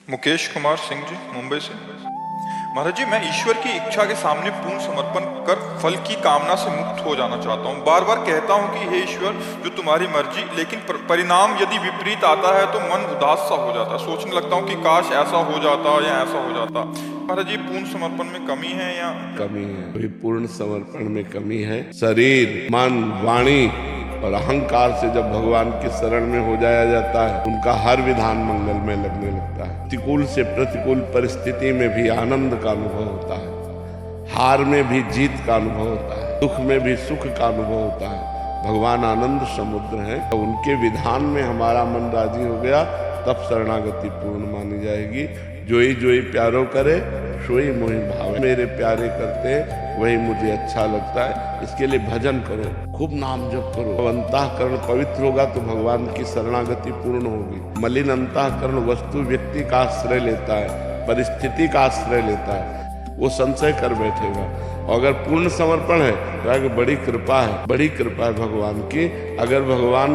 मुकेश कुमार सिंह जी, मुंबई से। महाराज जी, मैं ईश्वर की इच्छा के सामने पूर्ण समर्पण कर फल की कामना से मुक्त हो जाना चाहता हूँ। बार बार कहता हूँ कि हे ईश्वर, जो तुम्हारी मर्जी, लेकिन परिणाम यदि विपरीत आता है तो मन उदास सा हो जाता है। सोचने लगता हूँ कि काश ऐसा हो जाता या ऐसा हो जाता। महाराज जी, पूर्ण समर्पण में कमी है या कमी है? पूर्ण समर्पण में कमी है। शरीर, मन, वाणी और अहंकार से जब भगवान की शरण में हो जाया जाता है, उनका हर विधान मंगल में लगने लगता है। प्रतिकूल से प्रतिकूल परिस्थिति में भी आनंद का अनुभव होता है, हार में भी जीत का अनुभव होता है, दुख में भी सुख का अनुभव होता है। भगवान आनंद समुद्र है। तो उनके विधान में हमारा मन राजी हो गया, तब शरणागति पूर्ण मानी जाएगी। जोई जोई प्यारो करे, सोई मोहि भावे। मेरे प्यारे करते हैं वही मुझे अच्छा लगता है। इसके लिए भजन करो, खूब नाम जप करो। अंतःकरण पवित्र होगा तो भगवान की शरणागति पूर्ण होगी। मलिन अंतःकरण वस्तु व्यक्ति का आश्रय लेता है, परिस्थिति का आश्रय लेता है, वो संशय कर बैठेगा। और अगर पूर्ण समर्पण है तो आगे बड़ी कृपा है, बड़ी कृपा है भगवान की। अगर भगवान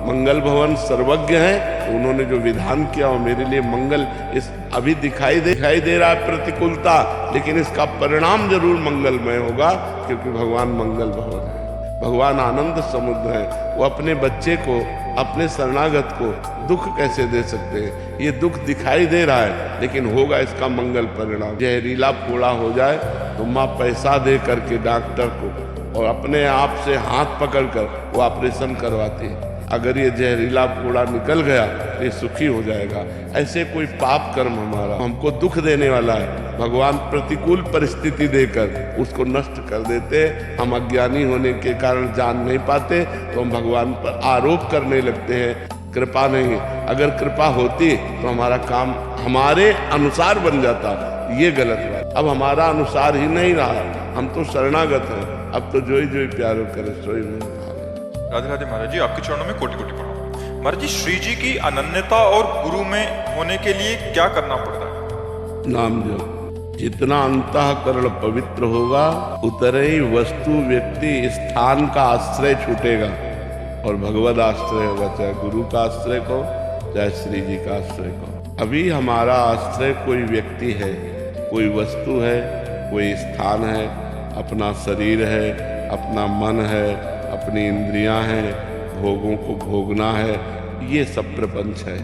मंगल भवन सर्वज्ञ है तो उन्होंने जो विधान किया वो मेरे लिए मंगल, इस अभी दिखाई दे रहा है प्रतिकूलता, लेकिन इसका परिणाम जरूर मंगलमय होगा, क्योंकि भगवान मंगल भवन है, भगवान आनंद समुद्र है। वो अपने बच्चे को, अपने शरणागत को दुख कैसे दे सकते हैं? ये दुख दिखाई दे रहा है, लेकिन होगा इसका मंगल परिणाम। जहरीला फोड़ा हो जाए तो माँ पैसा दे करके डॉक्टर को और अपने आप से हाथ पकड़कर वो ऑपरेशन करवाती है। अगर ये जहरीला फोड़ा निकल गया तो ये सुखी हो जाएगा। ऐसे कोई पाप कर्म हमारा हमको दुख देने वाला है, भगवान प्रतिकूल परिस्थिति देकर उसको नष्ट कर देते। हम अज्ञानी होने के कारण जान नहीं पाते तो हम भगवान पर आरोप करने लगते हैं, कृपा नहीं है। अगर कृपा होती तो हमारा काम हमारे अनुसार बन जाता, ये गलत बात। अब हमारा अनुसार ही नहीं रहा, हम तो शरणागत हैं। अब तो जोई जोई प्यारो करे, सोई मोहि भावे। राधे राधे महाराज जी, आपके चरणों में कोटि कोटि प्रणाम। महाराज जी, श्री जी की अनन्यता और गुरु में होने के लिए क्या करना पड़ता है? नाम जप। जितना अंतःकरण पवित्र होगा उतने ही वस्तु, व्यक्ति, स्थान का आश्रय छूटेगा और भगवद आश्रय होगा। चाहे गुरु का आश्रय को, चाहे श्री जी का आश्रय को। अभी हमारा आश्रय कोई व्यक्ति है, कोई वस्तु है, कोई स्थान है, अपना शरीर है, अपना मन है, अपनी इंद्रियां हैं, भोगों को भोगना है, ये सब प्रपंच है।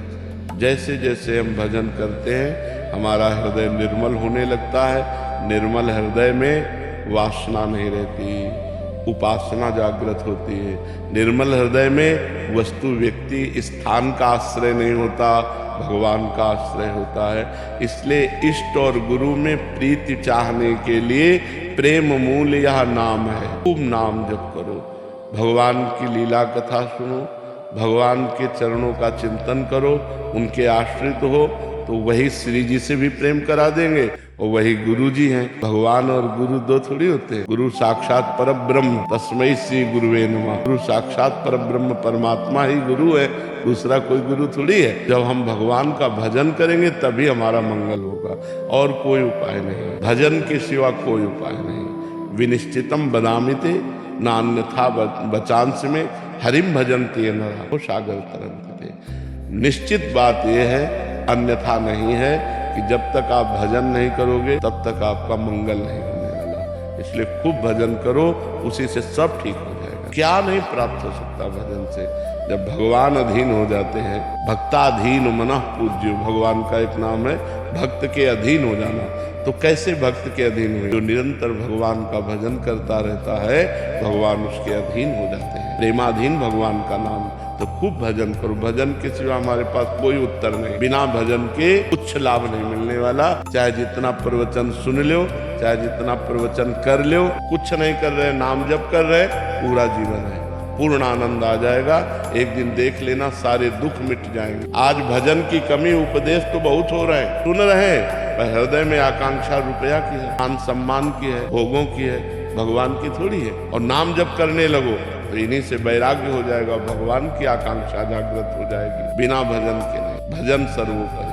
जैसे जैसे हम भजन करते हैं हमारा हृदय निर्मल होने लगता है। निर्मल हृदय में वासना नहीं रहती, उपासना जागृत होती है। निर्मल हृदय में वस्तु, व्यक्ति, स्थान का आश्रय नहीं होता, भगवान का आश्रय होता है। इसलिए इष्ट और गुरु में प्रीति चाहने के लिए प्रेम मूल यह नाम है। खूब नाम जप करो, भगवान की लीला कथा सुनो, भगवान के चरणों का चिंतन करो, उनके आश्रित हो तो वही श्री जी से भी प्रेम करा देंगे और वही गुरु जी हैं। भगवान और गुरु दो थोड़ी होते हैं। गुरु साक्षात परब्रह्म, तस्मै श्री गुरुवे नमः। गुरु साक्षात परब्रह्म परमात्मा ही गुरु है, दूसरा कोई गुरु थोड़ी है। जब हम भगवान का भजन करेंगे तभी हमारा मंगल होगा, और कोई उपाय नहीं। भजन के सिवा कोई उपाय नहीं। विनिश्चितम बदामिते नान्यथा बचांश में हरिम भजन्ते नरः वो सागर तरंगते। निश्चित बात यह है, अन्यथा नहीं है, कि जब तक आप भजन नहीं करोगे तब तक आपका मंगल नहीं होने वाला। इसलिए खूब भजन करो, उसी से सब ठीक हो जाएगा। क्या नहीं प्राप्त हो सकता भजन से? जब भगवान अधीन हो जाते हैं, भक्ताधीन मनः पूज्यो, भगवान का एक नाम है भक्त के अधीन हो जाना। तो कैसे भक्त के अधीन हुए? जो निरंतर भगवान का भजन करता रहता है, भगवान उसके अधीन हो जाते हैं। प्रेमाधीन भगवान का नाम। तो खूब भजन करो। भजन के सिवा हमारे पास कोई उत्तर नहीं। बिना भजन के कुछ लाभ नहीं मिलने वाला। चाहे जितना प्रवचन सुन लो, चाहे जितना प्रवचन कर लो, कुछ नहीं कर रहे, नाम जप कर रहे, पूरा जीवन है, पूर्ण आनंद आ जाएगा। एक दिन देख लेना, सारे दुख मिट जाएंगे। आज भजन की कमी, उपदेश तो बहुत हो रहे हैं, सुन रहे हैं, पर हृदय में आकांक्षा रुपया की है, मान सम्मान की है, भोगों की है, भगवान की थोड़ी है। और नाम जप करने लगो तो इन्हीं से वैराग्य हो जाएगा, भगवान की आकांक्षा जागृत हो जाएगी। बिना भजन के नहीं। भजन सर्वोपरि।